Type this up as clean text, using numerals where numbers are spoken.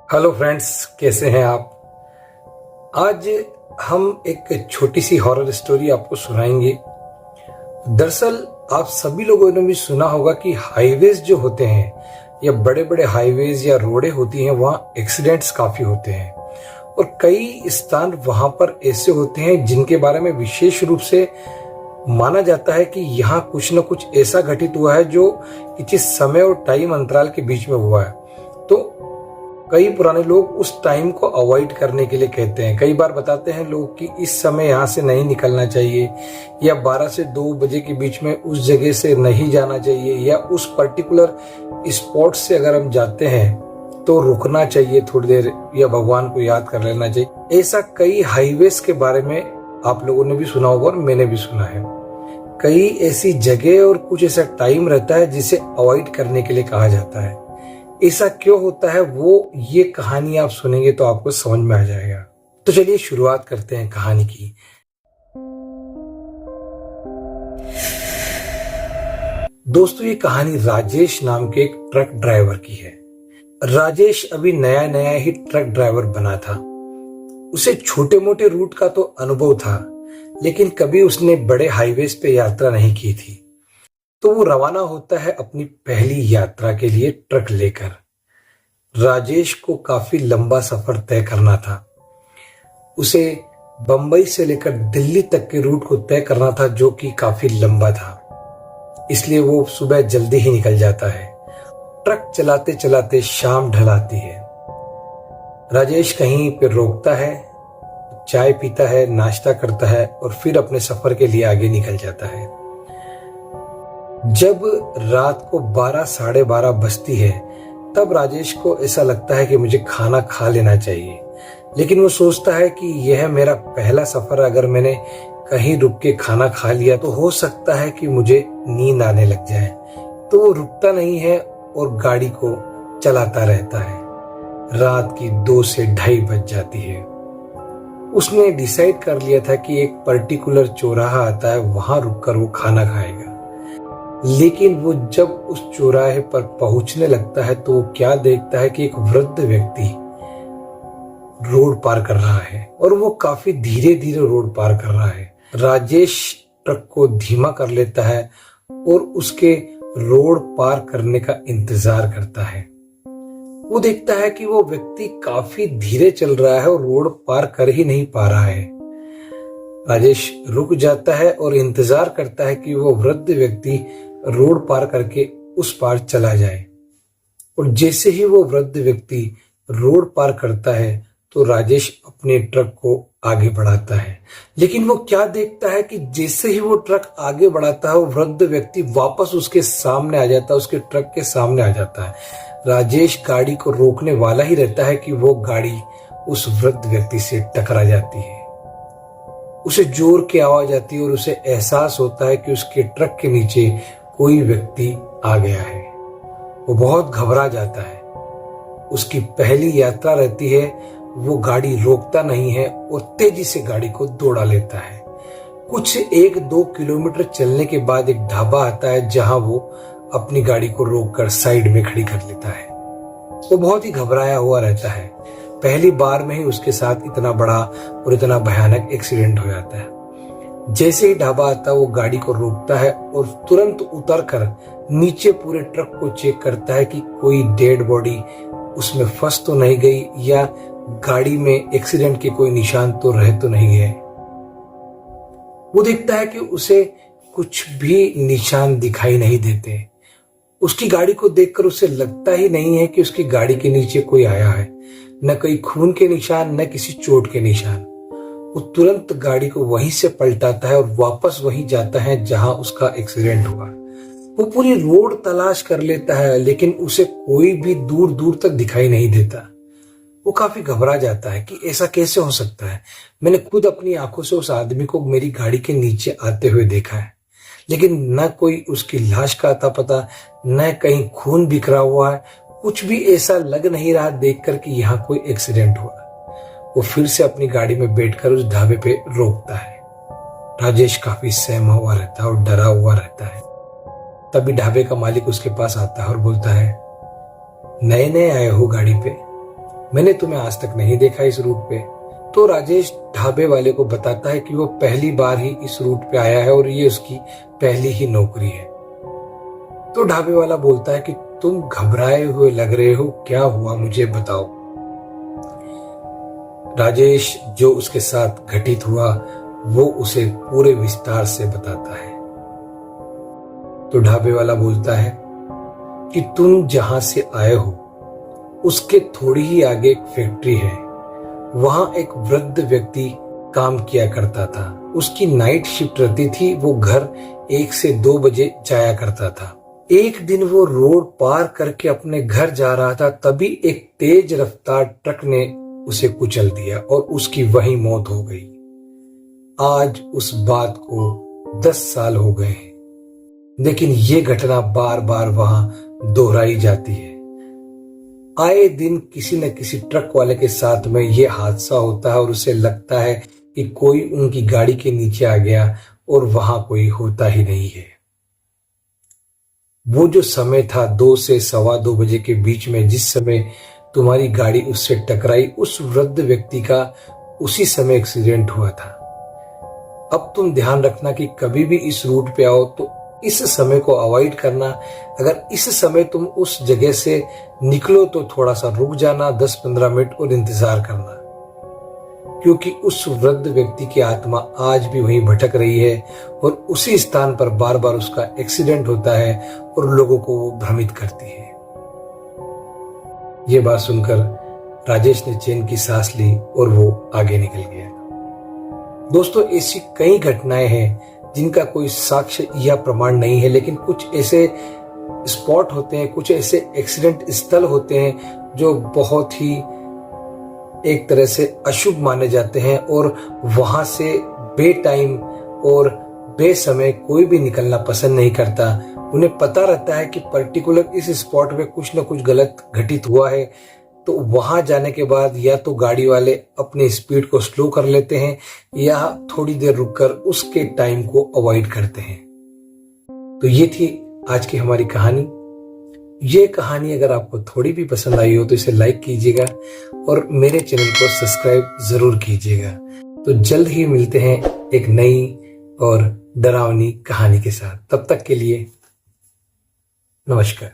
Hello friends, कैसे हैं आप। आज हम एक छोटी सी हॉरर स्टोरी आपको सुनाएंगे। दरअसल आप सभी लोगों ने भी सुना होगा कि हाईवेज जो होते हैं या बड़े बड़े हाईवेज या रोडें होती हैं, वहाँ एक्सीडेंट्स काफी होते हैं और कई स्थान वहां पर ऐसे होते हैं जिनके बारे में विशेष रूप से माना जाता है कि यहाँ कुछ न कुछ ऐसा घटित हुआ है जो किसी समय और टाइम अंतराल के बीच में हुआ है। तो कई पुराने लोग उस टाइम को अवॉइड करने के लिए कहते हैं। कई बार बताते हैं लोग कि इस समय यहाँ से नहीं निकलना चाहिए या 12 से 2 बजे के बीच में उस जगह से नहीं जाना चाहिए या उस पर्टिकुलर स्पॉट से अगर हम जाते हैं तो रुकना चाहिए थोड़ी देर या भगवान को याद कर लेना चाहिए। ऐसा कई हाईवेज के बारे में आप लोगों ने भी सुना होगा और मैंने भी सुना है। कई ऐसी जगह और कुछ ऐसा टाइम रहता है जिसे अवॉइड करने के लिए कहा जाता है। ऐसा क्यों होता है वो ये कहानी आप सुनेंगे तो आपको समझ में आ जाएगा। तो चलिए शुरुआत करते हैं कहानी की। दोस्तों, ये कहानी राजेश नाम के एक ट्रक ड्राइवर की है। राजेश अभी नया नया ही ट्रक ड्राइवर बना था। उसे छोटे मोटे रूट का तो अनुभव था, लेकिन कभी उसने बड़े हाईवेज पे यात्रा नहीं की थी। तो वो रवाना होता है अपनी पहली यात्रा के लिए ट्रक लेकर। राजेश को काफी लंबा सफर तय करना था। उसे बंबई से लेकर दिल्ली तक के रूट को तय करना था, जो कि काफी लंबा था। इसलिए वो सुबह जल्दी ही निकल जाता है। ट्रक चलाते चलाते शाम ढल आती है। राजेश कहीं पे रोकता है, चाय पीता है, नाश्ता करता है और फिर अपने सफर के लिए आगे निकल जाता है। जब रात को 12 साढ़े 12 बजती है तब राजेश को ऐसा लगता है कि मुझे खाना खा लेना चाहिए, लेकिन वो सोचता है कि यह मेरा पहला सफर, अगर मैंने कहीं रुक के खाना खा लिया तो हो सकता है कि मुझे नींद आने लग जाए। तो वो रुकता नहीं है और गाड़ी को चलाता रहता है। रात की 2 से 2:30 बज जाती है। उसने डिसाइड कर लिया था कि एक पर्टिकुलर चौराहा आता है, वहां रुककर वो खाना खाएगा। लेकिन वो जब उस चौराहे पर पहुंचने लगता है तो वो क्या देखता है कि एक वृद्ध व्यक्ति रोड पार कर रहा है और वो काफी धीरे धीरे रोड पार कर रहा है। राजेश ट्रक को धीमा कर लेता है और उसके रोड पार करने का इंतजार करता है। वो देखता है कि वो व्यक्ति काफी धीरे चल रहा है और रोड पार कर ही नहीं पा रहा है। राजेश रुक जाता है और इंतजार करता है कि वो वृद्ध व्यक्ति रोड पार करके उस पार चला जाए। और जैसे ही वो वृद्ध व्यक्ति रोड पार करता है तो राजेश अपने ट्रक को आगे बढ़ाता है। लेकिन वो क्या देखता है कि जैसे ही वो ट्रक आगे बढ़ाता है वो वृद्ध व्यक्ति वापस उसके सामने आ जाता है, उसके ट्रक के सामने आ जाता है। राजेश गाड़ी को रोकने वाला ही रहता है कि वो गाड़ी उस वृद्ध व्यक्ति से टकरा जाती है। उसे जोर की आवाज आती है और उसे एहसास होता है कि उसके ट्रक के नीचे कोई व्यक्ति आ गया है। वो बहुत घबरा जाता है। उसकी पहली यात्रा रहती है। वो गाड़ी रोकता नहीं है और तेजी से गाड़ी को दौड़ा लेता है। कुछ 1-2 किलोमीटर चलने के बाद एक ढाबा आता है जहां वो अपनी गाड़ी को रोककर साइड में खड़ी कर लेता है। वो बहुत ही घबराया हुआ रहता है। पहली बार में ही उसके साथ इतना बड़ा और इतना भयानक एक्सीडेंट हो जाता है। जैसे ही ढाबा आता है वो गाड़ी को रोकता है और तुरंत उतरकर नीचे पूरे ट्रक को चेक करता है कि कोई डेड बॉडी उसमें फंस तो नहीं गई या गाड़ी में एक्सीडेंट के कोई निशान तो रह तो नहीं गए। वो देखता है कि उसे कुछ भी निशान दिखाई नहीं देते। उसकी गाड़ी को देखकर उसे लगता ही नहीं है कि उसकी गाड़ी के नीचे कोई आया है। न कोई खून के निशान, न किसी चोट के निशान। वो तुरंत गाड़ी को वहीं से पलटाता है और वापस वहीं जाता है जहां उसका एक्सीडेंट हुआ। वो पूरी रोड तलाश कर लेता है, लेकिन उसे कोई भी दूर दूर तक दिखाई नहीं देता। वो काफी घबरा जाता है कि ऐसा कैसे हो सकता है। मैंने खुद अपनी आंखों से उस आदमी को मेरी गाड़ी के नीचे आते हुए देखा है, लेकिन न कोई उसकी लाश का अता पता, न कहीं खून बिखरा हुआ है। कुछ भी ऐसा लग नहीं रहा देखकर कि यहाँ कोई एक्सीडेंट हुआ। वो फिर से अपनी गाड़ी में बैठकर उस ढाबे पे रोकता है। राजेश काफी सहमा हुआ रहता है और डरा हुआ रहता है। तभी ढाबे का मालिक उसके पास आता है और बोलता है, नए नए आए हो गाड़ी पे, मैंने तुम्हें आज तक नहीं देखा इस रूट पे। तो राजेश ढाबे वाले को बताता है कि वो पहली बार ही इस रूट पे आया है और ये उसकी पहली ही नौकरी है। तो ढाबे वाला बोलता है कि तुम घबराए हुए लग रहे हो, क्या हुआ मुझे बताओ। राजेश जो उसके साथ घटित हुआ वो उसे पूरे विस्तार से बताता है। तो ढाबे वाला बोलता है कि तुम जहां से आए हो उसके थोड़ी ही आगे एक फैक्ट्री है, वहां एक वृद्ध व्यक्ति काम किया करता था। उसकी नाइट शिफ्ट रहती थी, वो घर 1 से 2 बजे जाया करता था। एक दिन वो रोड पार करके अपने घर जा रहा था, तभी एक तेज रफ्तार ट्रक ने उसे कुचल दिया और उसकी वहीं मौत हो गई। आज उस बात को 10 साल हो गए हैं, लेकिन ये घटना बार बार वहां दोहराई जाती है। आए दिन किसी न किसी ट्रक वाले के साथ में ये हादसा होता है और उसे लगता है कि कोई उनकी गाड़ी के नीचे आ गया और वहां कोई होता ही नहीं है। वो जो समय था 2 से सवा 2 बजे के बीच में, जिस समय तुम्हारी गाड़ी उससे टकराई, उस वृद्ध व्यक्ति का उसी समय एक्सीडेंट हुआ था। अब तुम ध्यान रखना कि कभी भी इस रूट पे आओ तो इस समय को अवॉइड करना। अगर इस समय तुम उस जगह से निकलो तो थोड़ा सा रुक जाना 10-15 मिनट और इंतजार करना, क्योंकि उस वृद्ध व्यक्ति की आत्मा आज भी वहीं भटक रही है और उसी स्थान पर बार बार उसका एक्सीडेंट होता है और लोगों को वो भ्रमित करती है। ये बात सुनकर राजेश ने चैन की सांस ली और वो आगे निकल गया। दोस्तों, ऐसी कई घटनाएं हैं जिनका कोई साक्ष्य या प्रमाण नहीं है, लेकिन कुछ ऐसे स्पॉट होते हैं, कुछ ऐसे एक्सीडेंट स्थल होते हैं जो बहुत ही एक तरह से अशुभ माने जाते हैं और वहां से बे टाइम और बेसमय कोई भी निकलना पसंद नहीं करता। उन्हें पता रहता है कि पर्टिकुलर इस स्पॉट पे कुछ न कुछ गलत घटित हुआ है, तो वहां जाने के बाद या तो गाड़ी वाले अपने स्पीड को स्लो कर लेते हैं या थोड़ी देर रुककर उसके टाइम को अवॉइड करते हैं। तो ये थी आज की हमारी कहानी। ये कहानी अगर आपको थोड़ी भी पसंद आई हो तो इसे लाइक कीजिएगा और मेरे चैनल को सब्सक्राइब जरूर कीजिएगा। तो जल्द ही मिलते हैं एक नई और डरावनी कहानी के साथ। तब तक के लिए नमस्कार।